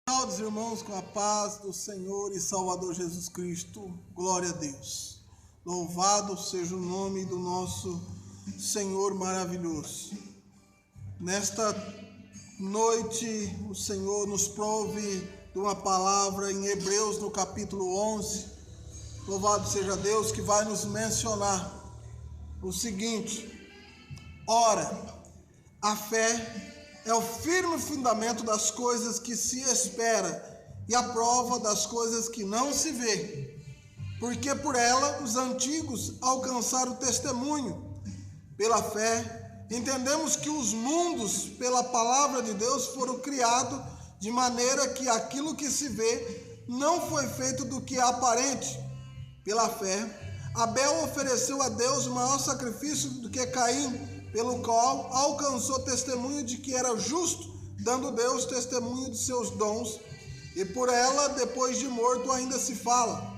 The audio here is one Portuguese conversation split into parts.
Saúde, irmãos, com a paz do Senhor e Salvador Jesus Cristo. Glória a Deus. Louvado seja o nome do nosso Senhor maravilhoso. Nesta noite, o Senhor nos prove de uma palavra em Hebreus, no capítulo 11. Louvado seja Deus, que vai nos mencionar o seguinte: ora, a fé é o firme fundamento das coisas que se espera e a prova das coisas que não se vê. Porque por ela os antigos alcançaram o testemunho. Pela fé, entendemos que os mundos, pela palavra de Deus, foram criados de maneira que aquilo que se vê não foi feito do que é aparente. Pela fé, Abel ofereceu a Deus maior sacrifício do que Caim, pelo qual alcançou testemunho de que era justo, dando Deus testemunho de seus dons, e por ela, depois de morto, ainda se fala.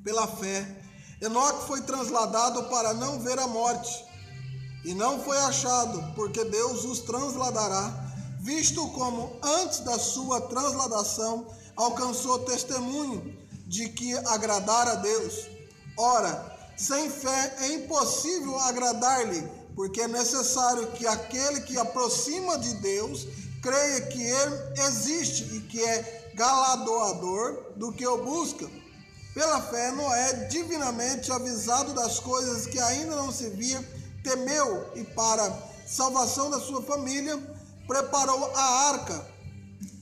Pela fé, Enoque foi transladado para não ver a morte, e não foi achado, porque Deus os transladará, visto como antes da sua transladação alcançou testemunho de que agradara a Deus. Ora, sem fé é impossível agradar-lhe, porque é necessário que aquele que aproxima de Deus creia que Ele existe e que é galardoador do que o busca. Pela fé, Noé, divinamente avisado das coisas que ainda não se via, temeu e, para salvação da sua família, preparou a arca,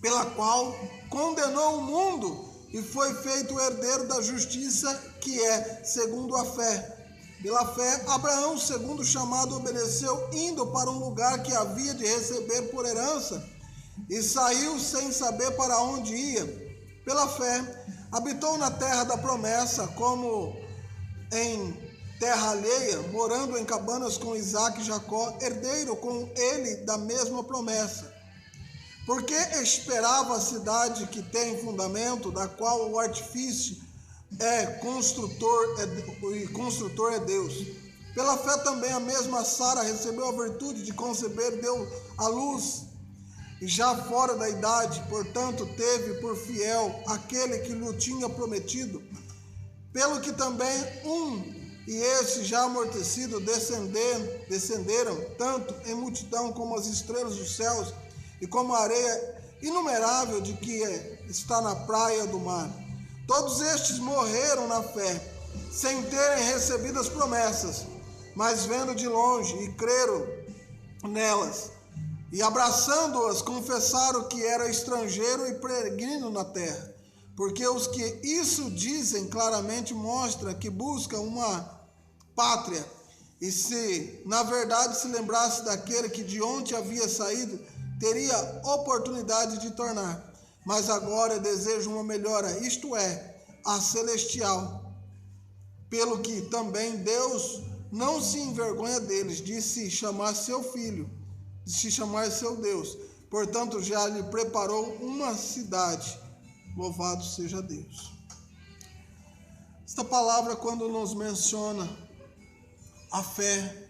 pela qual condenou o mundo e foi feito herdeiro da justiça, que é segundo a fé. Pela fé, Abraão, segundo o chamado, obedeceu, indo para um lugar que havia de receber por herança, e saiu sem saber para onde ia. Pela fé, habitou na terra da promessa, como em terra alheia, morando em cabanas com Isaque e Jacó, herdeiro com ele da mesma promessa. Porque esperava a cidade que tem fundamento, da qual o artifício construtor é Deus. Pela fé também a mesma Sara recebeu a virtude de conceber, deu à luz, e já fora da idade, portanto teve por fiel aquele que lhe tinha prometido. Pelo que também e esse já amortecido descenderam tanto em multidão como as estrelas dos céus e como a areia inumerável de que está na praia do mar. Todos estes morreram na fé, sem terem recebido as promessas, mas vendo de longe e creram nelas, e abraçando-as, confessaram que era estrangeiro e peregrino na terra. Porque os que isso dizem claramente mostram que buscam uma pátria, e se na verdade se lembrasse daquele que de onde havia saído, teria oportunidade de tornar. Mas agora desejo uma melhora, isto é, a celestial. Pelo que também Deus não se envergonha deles, de se chamar seu filho, de se chamar seu Deus. Portanto, já lhe preparou uma cidade. Louvado seja Deus. Esta palavra, quando nos menciona a fé,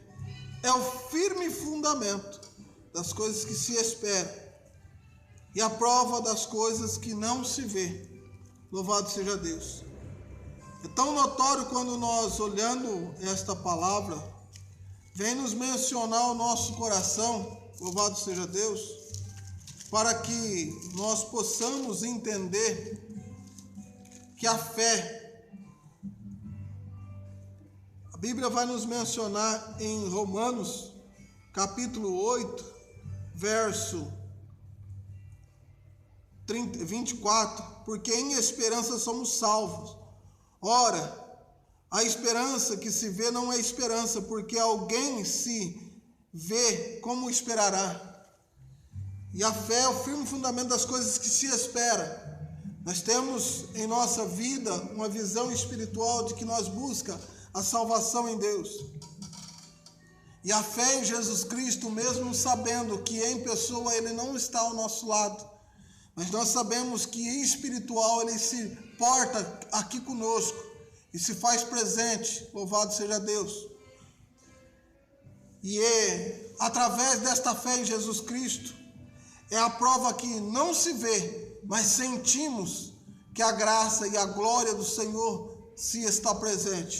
é o firme fundamento das coisas que se esperam e a prova das coisas que não se vê. Louvado seja Deus. É tão notório quando nós, olhando esta palavra, vem nos mencionar o nosso coração, louvado seja Deus, para que nós possamos entender que a fé, a Bíblia vai nos mencionar em Romanos, capítulo 8, verso 24, porque em esperança somos salvos. Ora, a esperança que se vê não é esperança, porque alguém se vê, como esperará? E a fé é o firme fundamento das coisas que se espera. Nós temos em nossa vida uma visão espiritual de que nós buscamos a salvação em Deus. E a fé em Jesus Cristo, mesmo sabendo que em pessoa Ele não está ao nosso lado, mas nós sabemos que em espiritual Ele se porta aqui conosco e se faz presente, louvado seja Deus. E através desta fé em Jesus Cristo, é a prova que não se vê, mas sentimos que a graça e a glória do Senhor se está presente.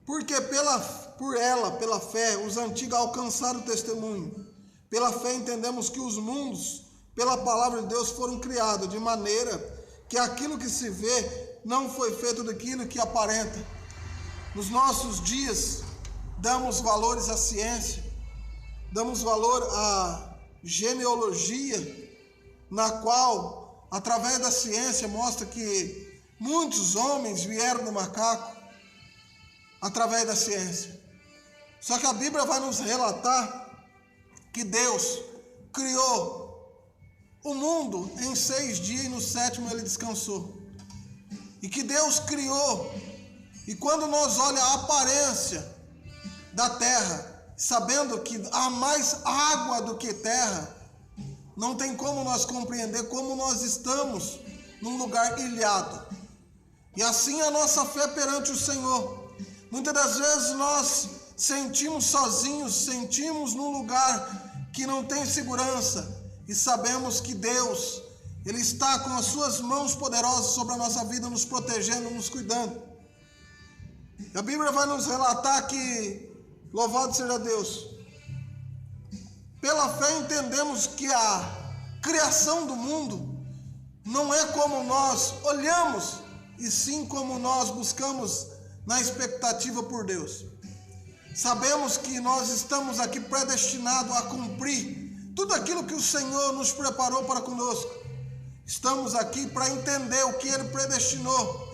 Porque pela fé, os antigos alcançaram o testemunho. Pela fé entendemos que os mundos, pela palavra de Deus, foram criados, de maneira que aquilo que se vê não foi feito daquilo que aparenta. Nos nossos dias, damos valores à ciência, damos valor à genealogia, na qual, através da ciência, mostra que muitos homens vieram do macaco, através da ciência. Só que a Bíblia vai nos relatar que Deus criou o mundo em 6 dias e no 7º ele descansou. E que Deus criou, e quando nós olhamos a aparência da terra, sabendo que há mais água do que terra, não tem como nós compreender como nós estamos num lugar ilhado. E assim a nossa fé perante o Senhor. Muitas das vezes nós sentimos sozinhos, sentimos num lugar que não tem segurança, e sabemos que Deus, Ele está com as suas mãos poderosas sobre a nossa vida, nos protegendo, nos cuidando. E a Bíblia vai nos relatar que, louvado seja Deus, pela fé entendemos que a criação do mundo não é como nós olhamos, e sim como nós buscamos na expectativa por Deus. Sabemos que nós estamos aqui predestinados a cumprir tudo aquilo que o Senhor nos preparou para conosco. Estamos aqui para entender o que Ele predestinou.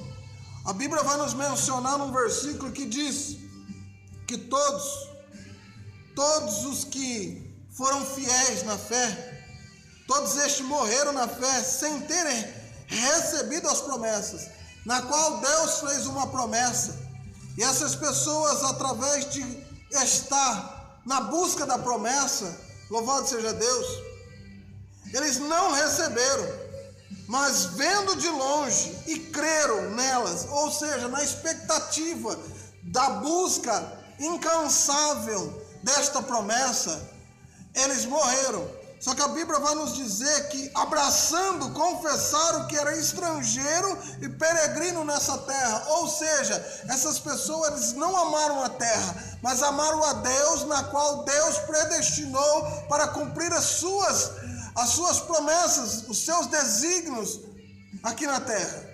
A Bíblia vai nos mencionar num versículo que diz que todos os que foram fiéis na fé, todos estes morreram na fé sem terem recebido as promessas, na qual Deus fez uma promessa. E essas pessoas, através de estar na busca da promessa, louvado seja Deus, eles não receberam, mas vendo de longe e creram nelas, ou seja, na expectativa da busca incansável desta promessa, eles morreram. Só que a Bíblia vai nos dizer que, abraçando, confessaram que era estrangeiro e peregrino nessa terra. Ou seja, essas pessoas eles não amaram a terra, mas amaram a Deus, na qual Deus predestinou para cumprir as suas promessas, os seus desígnios aqui na terra.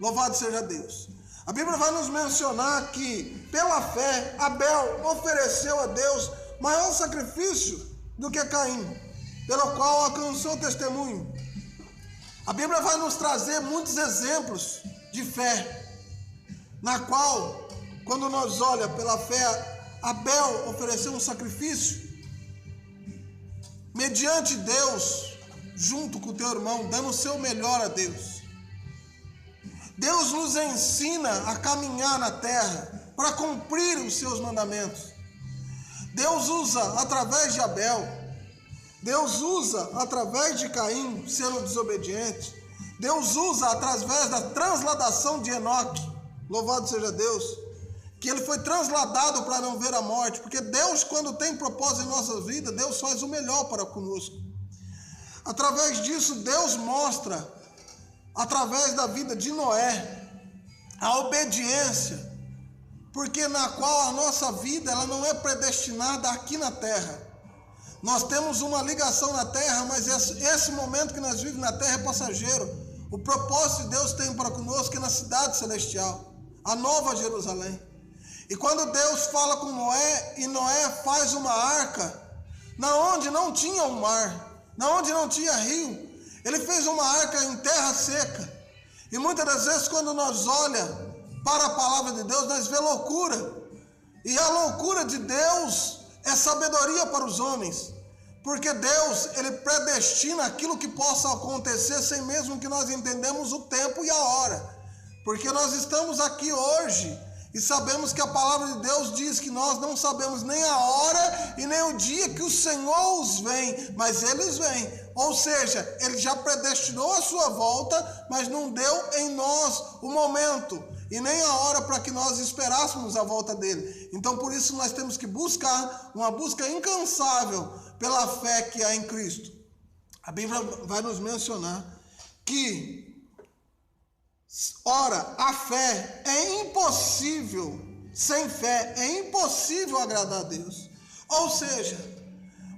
Louvado seja Deus. A Bíblia vai nos mencionar que, pela fé, Abel ofereceu a Deus maior sacrifício do que Caim, pelo qual alcançou o testemunho. A Bíblia vai nos trazer muitos exemplos de fé, na qual, quando nós olhamos pela fé, Abel ofereceu um sacrifício mediante Deus, junto com o teu irmão, dando o seu melhor a Deus. Deus nos ensina a caminhar na terra para cumprir os seus mandamentos. Deus usa através de Abel, Deus usa através de Caim, sendo desobediente. Deus usa através da transladação de Enoque, louvado seja Deus, que ele foi transladado para não ver a morte, porque Deus, quando tem propósito em nossa vida, Deus faz o melhor para conosco. Através disso, Deus mostra, através da vida de Noé, a obediência, porque na qual a nossa vida ela não é predestinada aqui na terra. Nós temos uma ligação na terra, mas esse momento que nós vivemos na terra é passageiro. O propósito de Deus tem para conosco é na cidade celestial, a nova Jerusalém. E quando Deus fala com Noé, e Noé faz uma arca, na onde não tinha um mar, na onde não tinha rio, ele fez uma arca em terra seca. E muitas das vezes quando nós olhamos para a palavra de Deus, nós vemos loucura. E a loucura de Deus é sabedoria para os homens. Porque Deus, Ele predestina aquilo que possa acontecer sem mesmo que nós entendamos o tempo e a hora. Porque nós estamos aqui hoje e sabemos que a palavra de Deus diz que nós não sabemos nem a hora e nem o dia que o Senhor os vem, mas eles vêm. Ou seja, Ele já predestinou a sua volta, mas não deu em nós o momento e nem a hora para que nós esperássemos a volta dele. Então por isso nós temos que buscar uma busca incansável pela fé que há em Cristo. A Bíblia vai nos mencionar que, ora, a fé é impossível, sem fé é impossível agradar a Deus. Ou seja,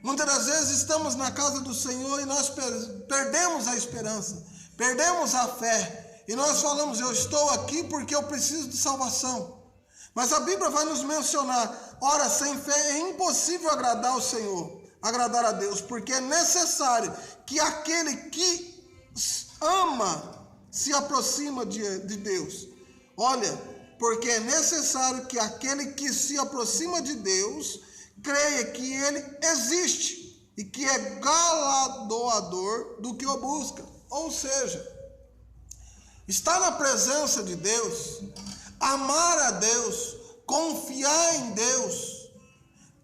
muitas das vezes estamos na casa do Senhor e nós perdemos a esperança, perdemos a fé, e nós falamos, eu estou aqui porque eu preciso de salvação. Mas a Bíblia vai nos mencionar, ora, sem fé é impossível agradar ao Senhor, agradar a Deus, porque é necessário que aquele que ama se aproxima de Deus. Olha, porque é necessário que aquele que se aproxima de Deus creia que Ele existe e que é galardoador do que o busca. Ou seja, estar na presença de Deus, amar a Deus, confiar em Deus,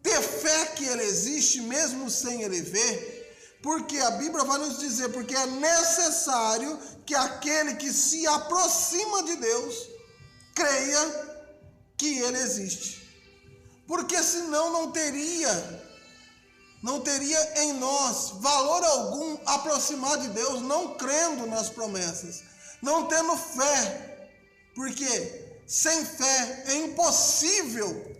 ter fé que Ele existe mesmo sem Ele ver, porque a Bíblia vai nos dizer, porque é necessário que aquele que se aproxima de Deus creia que Ele existe. Porque senão não teria em nós valor algum aproximar de Deus não crendo nas promessas, não tendo fé, porque sem fé é impossível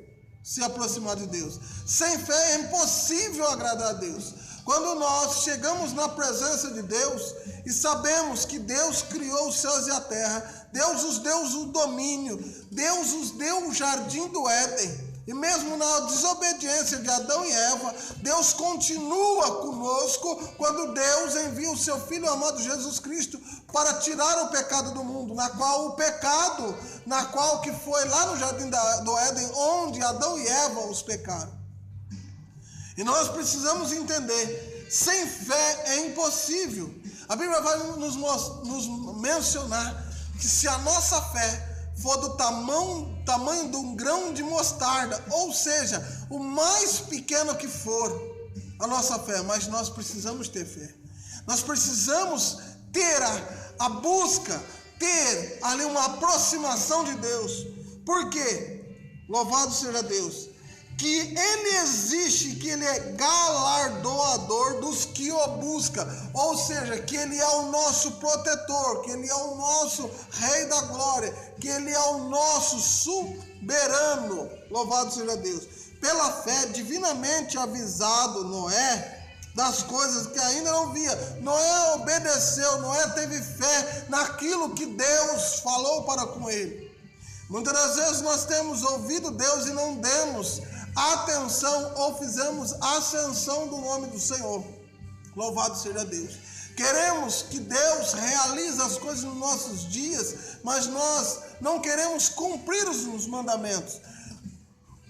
se aproximar de Deus, sem fé é impossível agradar a Deus. Quando nós chegamos na presença de Deus e sabemos que Deus criou os céus e a terra, Deus nos deu o domínio, Deus nos deu o jardim do Éden, e mesmo na desobediência de Adão e Eva, Deus continua conosco quando Deus envia o seu Filho amado Jesus Cristo para tirar o pecado do mundo, na qual que foi lá no jardim do Éden, onde Adão e Eva os pecaram. E nós precisamos entender, sem fé é impossível. A Bíblia vai nos mencionar que se a nossa fé for do tamanho de um grão de mostarda, ou seja, o mais pequeno que for a nossa fé, mas nós precisamos ter fé. Nós precisamos ter a busca, ter ali uma aproximação de Deus. Por quê? Louvado seja Deus, que Ele existe, que Ele é galardoador dos que o buscam, ou seja, que Ele é o nosso protetor, que Ele é o nosso Rei da Glória, que Ele é o nosso soberano, louvado seja Deus. Pela fé, divinamente avisado Noé das coisas que ainda não via, Noé obedeceu, Noé teve fé naquilo que Deus falou para com ele. Muitas das vezes nós temos ouvido Deus e não demos atenção ou fizemos ascensão do nome do Senhor. Louvado seja Deus. Queremos que Deus realize as coisas nos nossos dias, mas nós não queremos cumprir os mandamentos.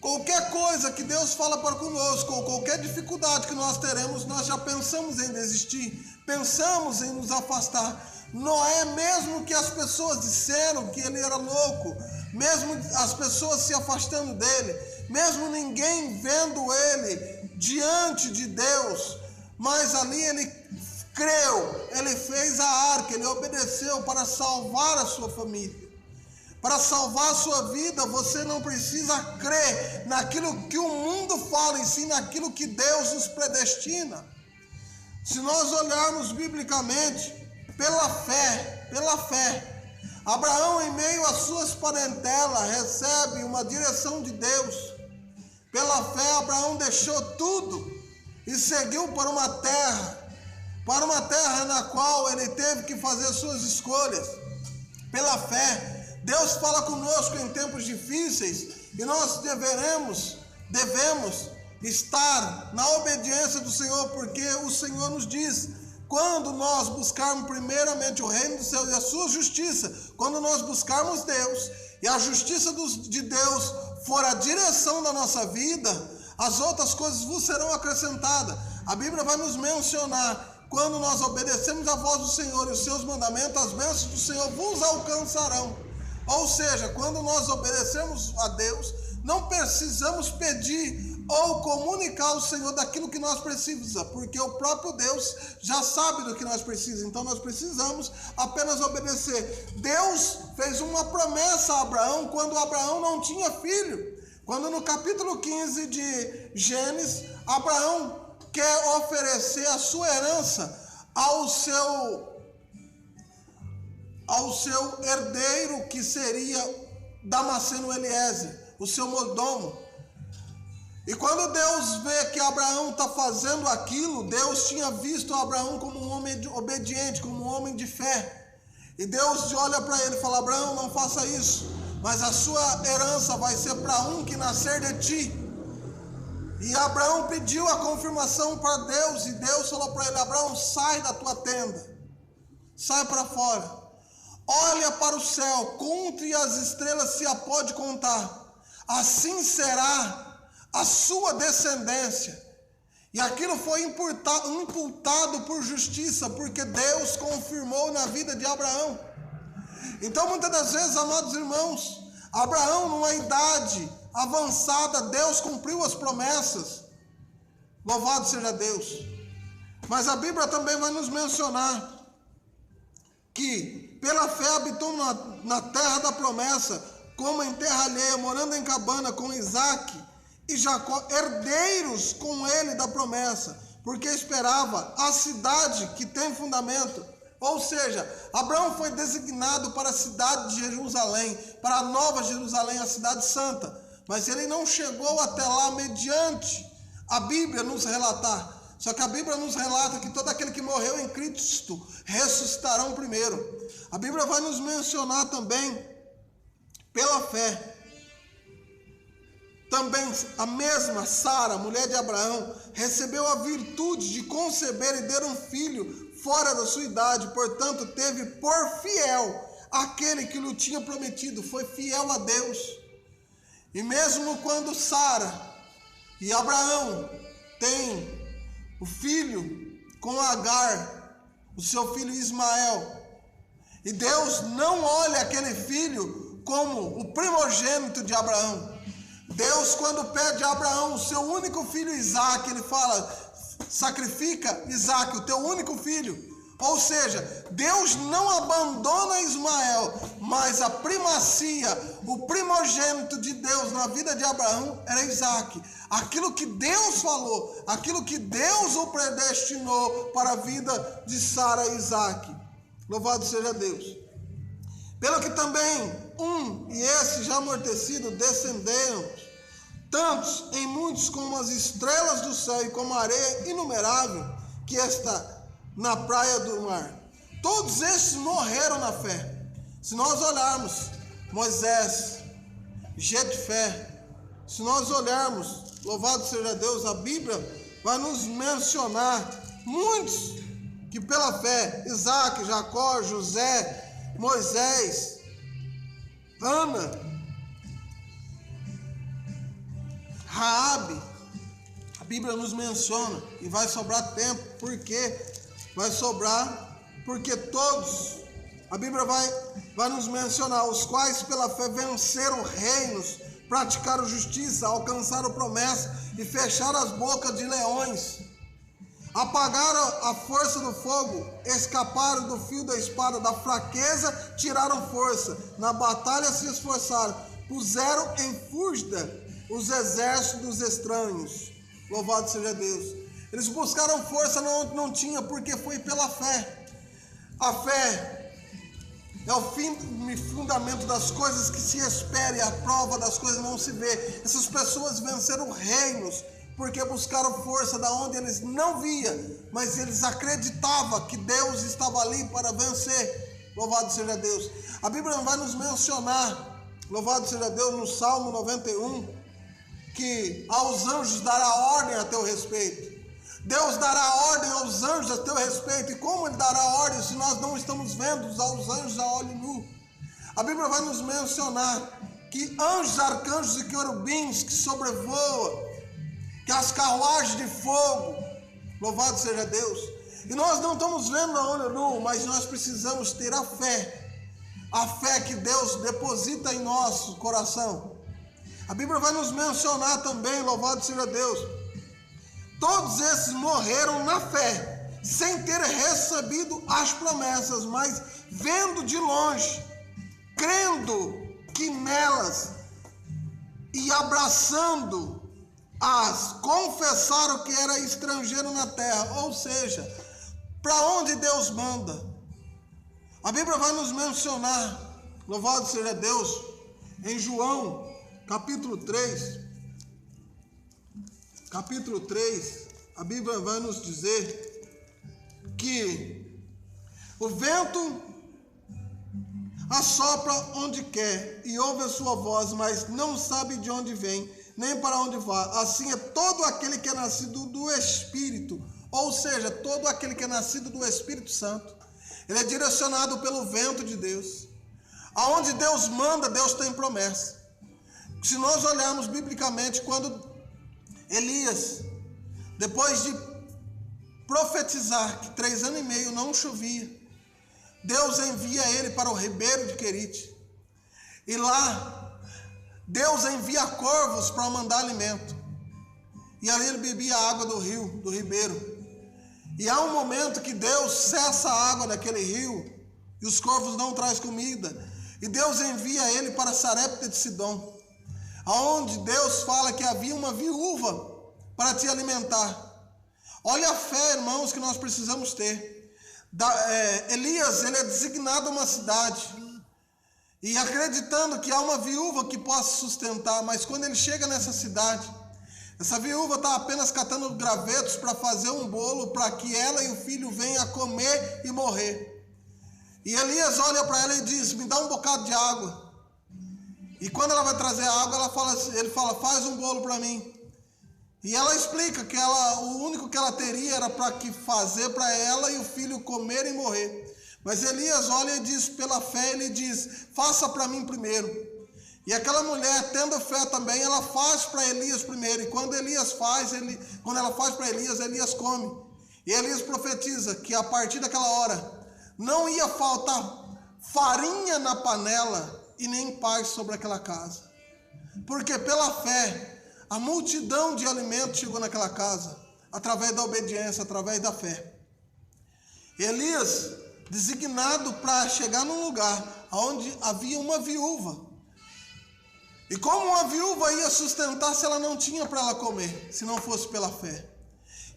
Qualquer coisa que Deus fala para conosco, ou qualquer dificuldade que nós teremos, nós já pensamos em desistir, pensamos em nos afastar. Noé, mesmo que as pessoas disseram que ele era louco, mesmo as pessoas se afastando dele, mesmo ninguém vendo ele diante de Deus, mas ali ele creu, ele fez a arca, ele obedeceu para salvar a sua família. Para salvar a sua vida, você não precisa crer naquilo que o mundo fala, e sim naquilo que Deus nos predestina. Se nós olharmos biblicamente, pela fé, Abraão, em meio às suas parentelas, recebe uma direção de Deus. Pela fé, Abraão deixou tudo e seguiu para uma terra na qual ele teve que fazer suas escolhas. Pela fé, Deus fala conosco em tempos difíceis e nós devemos estar na obediência do Senhor, porque o Senhor nos diz: quando nós buscarmos primeiramente o reino dos céus e a sua justiça, quando nós buscarmos Deus e a justiça de Deus for a direção da nossa vida, as outras coisas vos serão acrescentadas. A Bíblia vai nos mencionar, quando nós obedecemos a voz do Senhor e os seus mandamentos, as bênçãos do Senhor vos alcançarão. Ou seja, quando nós obedecemos a Deus, não precisamos pedir ou comunicar ao Senhor daquilo que nós precisamos, porque o próprio Deus já sabe do que nós precisamos, então nós precisamos apenas obedecer. Deus fez uma promessa a Abraão quando Abraão não tinha filho, quando no capítulo 15 de Gênesis, Abraão quer oferecer a sua herança ao seu herdeiro, que seria Damasceno Eliezer, o seu mordomo. E quando Deus vê que Abraão está fazendo aquilo, Deus tinha visto Abraão como um homem obediente, como um homem de fé. E Deus olha para ele e fala: Abraão, não faça isso, mas a sua herança vai ser para um que nascer de ti. E Abraão pediu a confirmação para Deus, e Deus falou para ele: Abraão, sai da tua tenda, sai para fora, olha para o céu, conte as estrelas se a pode contar, assim será a sua descendência. E aquilo foi imputado por justiça, porque Deus confirmou na vida de Abraão. Então, muitas das vezes, amados irmãos, Abraão, numa idade avançada, Deus cumpriu as promessas. Louvado seja Deus. Mas a Bíblia também vai nos mencionar que pela fé habitou na terra da promessa, como em terra alheia, morando em cabana com Isaque e Jacó, herdeiros com ele da promessa, porque esperava a cidade que tem fundamento. Ou seja, Abraão foi designado para a cidade de Jerusalém, para a nova Jerusalém, a cidade santa. Mas ele não chegou até lá mediante a Bíblia nos relatar. Só que a Bíblia nos relata que todo aquele que morreu em Cristo ressuscitarão primeiro. A Bíblia vai nos mencionar também, pela fé, também a mesma Sara, mulher de Abraão, recebeu a virtude de conceber e ter um filho fora da sua idade, portanto teve por fiel aquele que lhe tinha prometido, foi fiel a Deus. E mesmo quando Sara e Abraão têm o filho com Agar, o seu filho Ismael, e Deus não olha aquele filho como o primogênito de Abraão. Deus, quando pede a Abraão o seu único filho Isaque, ele fala: sacrifica Isaque, o teu único filho. Ou seja, Deus não abandona Ismael, mas a primacia, o primogênito de Deus na vida de Abraão era Isaque. Aquilo que Deus falou, aquilo que Deus o predestinou para a vida de Sara e Isaque. Louvado seja Deus. Pelo que também e esse já amortecido descenderam, tantos em muitos como as estrelas do céu e como a areia inumerável que está na praia do mar. Todos esses morreram na fé. Se nós olharmos Moisés, Jetfé, se nós olharmos, louvado seja Deus, a Bíblia vai nos mencionar muitos que pela fé, Isaque, Jacó, José, Moisés, Ana, Raabe, a Bíblia nos menciona, e vai sobrar tempo, porque todos, a Bíblia vai nos mencionar, os quais pela fé venceram reinos, praticaram justiça, alcançaram promessa e fecharam as bocas de leões, apagaram a força do fogo, escaparam do fio da espada, da fraqueza tiraram força, na batalha se esforçaram, puseram em fúrgida os exércitos dos estranhos. Louvado seja Deus. Eles buscaram força onde não tinha, porque foi pela fé. A fé é o fundamento das coisas que se espera e a prova das coisas não se vê. Essas pessoas venceram reinos porque buscaram força da onde eles não viam, mas eles acreditavam que Deus estava ali para vencer. Louvado seja Deus. A Bíblia vai nos mencionar, louvado seja Deus, no Salmo 91, que aos anjos dará ordem a teu respeito. Deus dará ordem aos anjos a teu respeito. E como Ele dará ordem se nós não estamos vendo aos anjos a olho nu? A Bíblia vai nos mencionar que anjos, arcanjos e querubins que sobrevoam, que as carruagens de fogo, louvado seja Deus. E nós não estamos vendo a olho nu, mas nós precisamos ter a fé que Deus deposita em nosso coração. A Bíblia vai nos mencionar também, louvado seja Deus, todos esses morreram na fé, sem ter recebido as promessas, mas vendo de longe, crendo que nelas e abraçando-as, confessaram que era estrangeiro na terra. Ou seja, para onde Deus manda. A Bíblia vai nos mencionar, louvado seja Deus, em João, capítulo 3, a Bíblia vai nos dizer que o vento assopra onde quer e ouve a sua voz, mas não sabe de onde vem, nem para onde vai. Assim é todo aquele que é nascido do Espírito, ou seja, todo aquele que é nascido do Espírito Santo. Ele é direcionado pelo vento de Deus. Aonde Deus manda, Deus tem promessa. Se nós olharmos biblicamente, quando Elias, depois de profetizar que 3 anos e meio não chovia, Deus envia ele para o ribeiro de Querite. E lá, Deus envia corvos para mandar alimento. E ali ele bebia a água do rio, do ribeiro. E há um momento que Deus cessa a água daquele rio, e os corvos não trazem comida. E Deus envia ele para Sarepta de Sidom, aonde Deus fala que havia uma viúva para te alimentar. Olha a fé, irmãos, que nós precisamos ter. Elias, ele é designado a uma cidade, e acreditando que há uma viúva que possa sustentar, mas quando ele chega nessa cidade, essa viúva está apenas catando gravetos para fazer um bolo, para que ela e o filho venham a comer e morrer. E Elias olha para ela e diz: me dá um bocado de água. E quando ela vai trazer a água, ele fala: faz um bolo para mim. E ela explica que o único que ela teria era para fazer para ela e o filho comer e morrer. Mas Elias olha e diz, pela fé, ele diz: faça para mim primeiro. E aquela mulher, tendo fé também, ela faz para Elias primeiro. E quando ela faz para Elias, Elias come. E Elias profetiza que a partir daquela hora não ia faltar farinha na panela e nem paz sobre aquela casa. Porque pela fé, a multidão de alimentos chegou naquela casa, através da obediência, através da fé. Elias, designado para chegar num lugar onde havia uma viúva. E como uma viúva ia sustentar se ela não tinha para ela comer, se não fosse pela fé?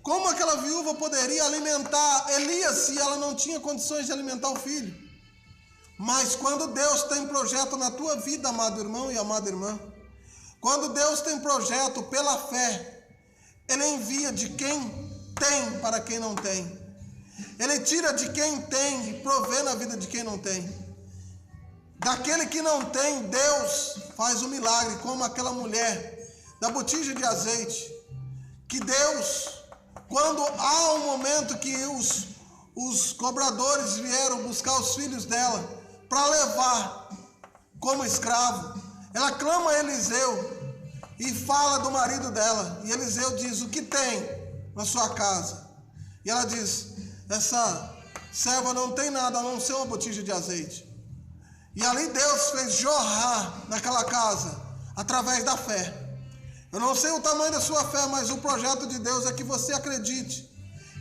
Como aquela viúva poderia alimentar Elias se ela não tinha condições de alimentar o filho? Mas quando Deus tem projeto na tua vida, amado irmão e amada irmã, quando Deus tem projeto pela fé, Ele envia de quem tem para quem não tem. Ele tira de quem tem e provê na vida de quem não tem. Daquele que não tem, Deus faz um milagre, como aquela mulher da botija de azeite. Que Deus, quando há um momento que os cobradores vieram buscar os filhos dela para levar como escravo, ela clama a Eliseu e fala do marido dela. E Eliseu diz: o que tem na sua casa? E ela diz: essa serva não tem nada a não ser uma botija de azeite. E ali Deus fez jorrar naquela casa, através da fé. Eu não sei o tamanho da sua fé, mas o projeto de Deus é que você acredite.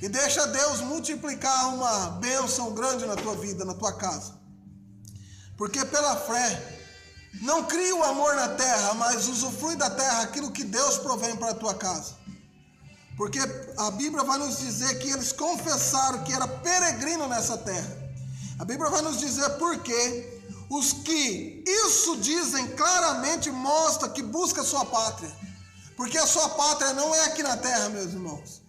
E deixa Deus multiplicar uma bênção grande na tua vida, na tua casa. Porque pela fé, não cria o amor na terra, mas usufrui da terra aquilo que Deus provém para a tua casa. Porque a Bíblia vai nos dizer que eles confessaram que era peregrino nessa terra. A Bíblia vai nos dizer por quê. Os que isso dizem claramente mostra que busca a sua pátria. Porque a sua pátria não é aqui na terra, meus irmãos.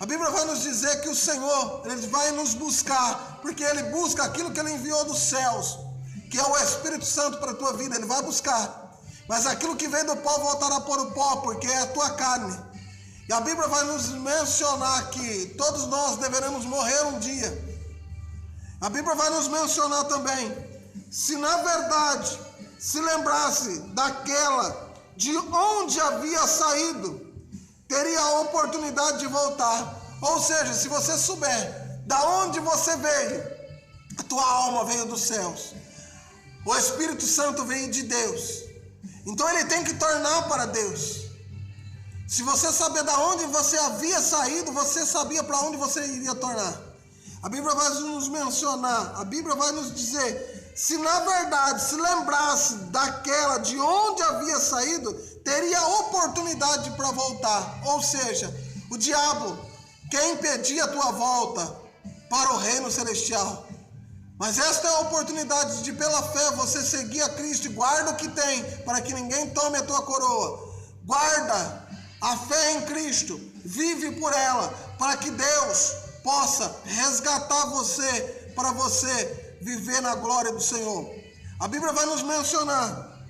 A Bíblia vai nos dizer que o Senhor, Ele vai nos buscar, porque Ele busca aquilo que Ele enviou dos céus, que é o Espírito Santo para a tua vida. Ele vai buscar. Mas aquilo que vem do pó voltará para o pó, porque é a tua carne. E a Bíblia vai nos mencionar que todos nós deveremos morrer um dia. A Bíblia vai nos mencionar também, se na verdade se lembrasse daquela de onde havia saído, teria a oportunidade de voltar. Ou seja, se você souber da onde você veio, a tua alma veio dos céus, o Espírito Santo veio de Deus, então ele tem que tornar para Deus. Se você saber da onde você havia saído, você sabia para onde você iria tornar. A Bíblia vai nos mencionar, a Bíblia vai nos dizer, se na verdade se lembrasse daquela de onde havia saído, teria oportunidade para voltar. Ou seja, o diabo quer impedir a tua volta, para o reino celestial. Mas esta é a oportunidade de, pela fé, você seguir a Cristo e guarda o que tem, para que ninguém tome a tua coroa. Guarda a fé em Cristo, vive por ela, para que Deus possa resgatar você, para você viver na glória do Senhor. A Bíblia vai nos mencionar,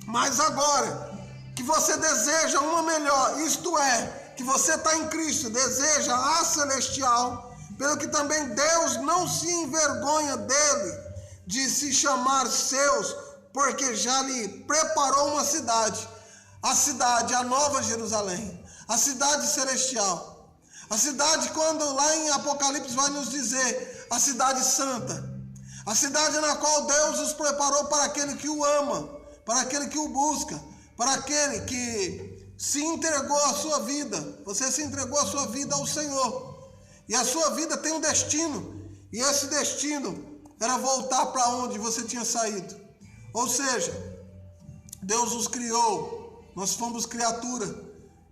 mas agora que você deseja uma melhor, isto é, que você está em Cristo, deseja a celestial, pelo que também Deus não se envergonha dele, de se chamar seus, porque já lhe preparou uma cidade, a Nova Jerusalém, a cidade celestial, a cidade, quando lá em Apocalipse vai nos dizer, a cidade santa, a cidade na qual Deus os preparou para aquele que o ama, para aquele que o busca, para aquele que se entregou a sua vida. Você se entregou a sua vida ao Senhor. E a sua vida tem um destino. E esse destino era voltar para onde você tinha saído. Ou seja, Deus os criou. Nós fomos criatura.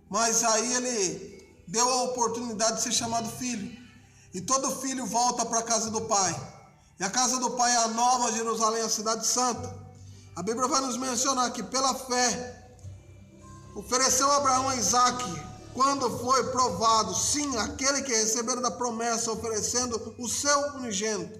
Mas aí Ele deu a oportunidade de ser chamado filho. E todo filho volta para a casa do Pai. E a casa do Pai é a Nova Jerusalém, a cidade santa. A Bíblia vai nos mencionar que pela fé ofereceu Abraão a Isaque, quando foi provado, sim, aquele que recebera da promessa, oferecendo o seu unigênito,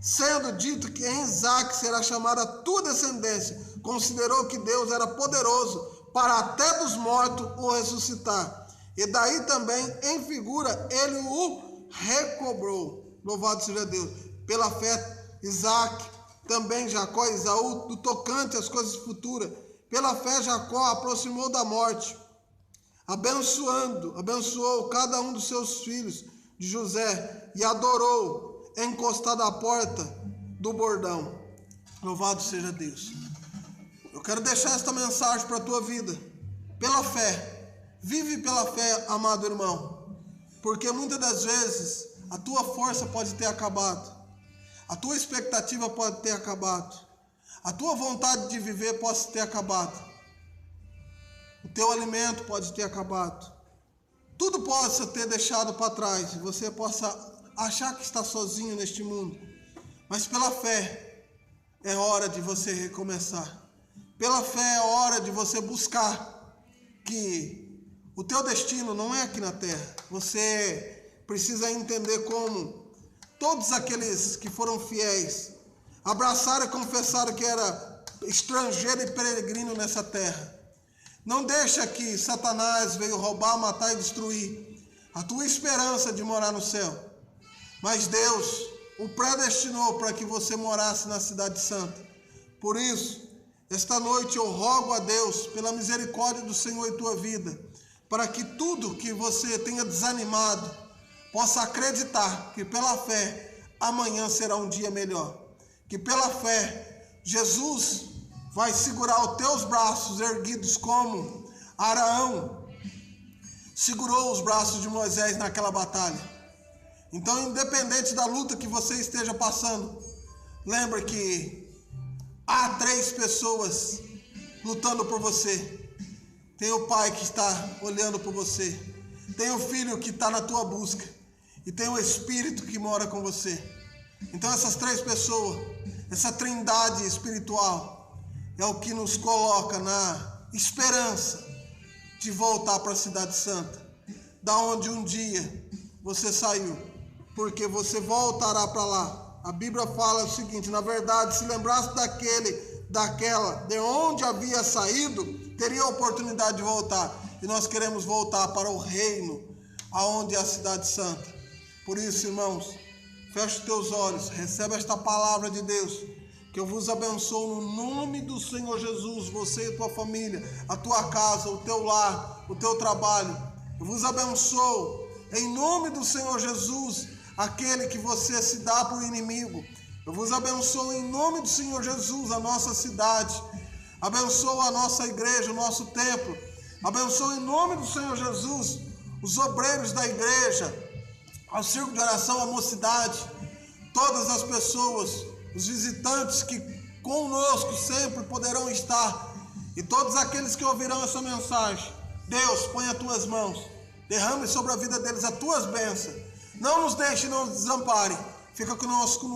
sendo dito que em Isaque será chamada a tua descendência, considerou que Deus era poderoso para até dos mortos o ressuscitar, e daí também em figura ele o recobrou. Louvado seja Deus. Pela fé Isaque, também Jacó e Esaú, do tocante às coisas futuras. Pela fé Jacó aproximou da morte, abençoou cada um dos seus filhos de José e adorou encostado à porta do bordão. Louvado seja Deus. Eu quero deixar esta mensagem para a tua vida. Pela fé, vive pela fé, amado irmão, porque muitas das vezes a tua força pode ter acabado, a tua expectativa pode ter acabado, a tua vontade de viver pode ter acabado, o teu alimento pode ter acabado, tudo possa ter deixado para trás, e você possa achar que está sozinho neste mundo, mas pela fé é hora de você recomeçar. Pela fé é hora de você buscar que o teu destino não é aqui na terra. Você precisa entender como todos aqueles que foram fiéis abraçaram e confessaram que era estrangeiro e peregrino nessa terra. Não deixa que Satanás veio roubar, matar e destruir a tua esperança de morar no céu. Mas Deus o predestinou para que você morasse na cidade santa. Por isso, esta noite eu rogo a Deus, pela misericórdia do Senhor em tua vida, para que tudo que você tenha desanimado, possa acreditar que pela fé, amanhã será um dia melhor. Que pela fé, Jesus vai segurar os teus braços erguidos como Araão segurou os braços de Moisés naquela batalha. Então, independente da luta que você esteja passando, lembre que há 3 pessoas lutando por você. Tem o pai que está olhando por você. Tem o filho que está na tua busca. E tem o Espírito que mora com você. Então essas 3 pessoas, essa trindade espiritual, é o que nos coloca na esperança de voltar para a cidade santa, da onde um dia você saiu, porque você voltará para lá. A Bíblia fala o seguinte: na verdade, se lembrasse daquela, de onde havia saído, teria a oportunidade de voltar. E nós queremos voltar para o reino, aonde é a cidade santa. Por isso, irmãos, feche os teus olhos, recebe esta palavra de Deus, que eu vos abençoo no nome do Senhor Jesus, você e tua família, a tua casa, o teu lar, o teu trabalho. Eu vos abençoo em nome do Senhor Jesus, aquele que você se dá por inimigo. Eu vos abençoo em nome do Senhor Jesus a nossa cidade. Abençoo a nossa igreja, o nosso templo. Abençoo em nome do Senhor Jesus os obreiros da igreja, ao círculo de oração, a mocidade, todas as pessoas, os visitantes que conosco sempre poderão estar, e todos aqueles que ouvirão essa mensagem. Deus, põe as tuas mãos, derrame sobre a vida deles as tuas bênçãos. Não nos deixe, não nos desampare. Fica conosco.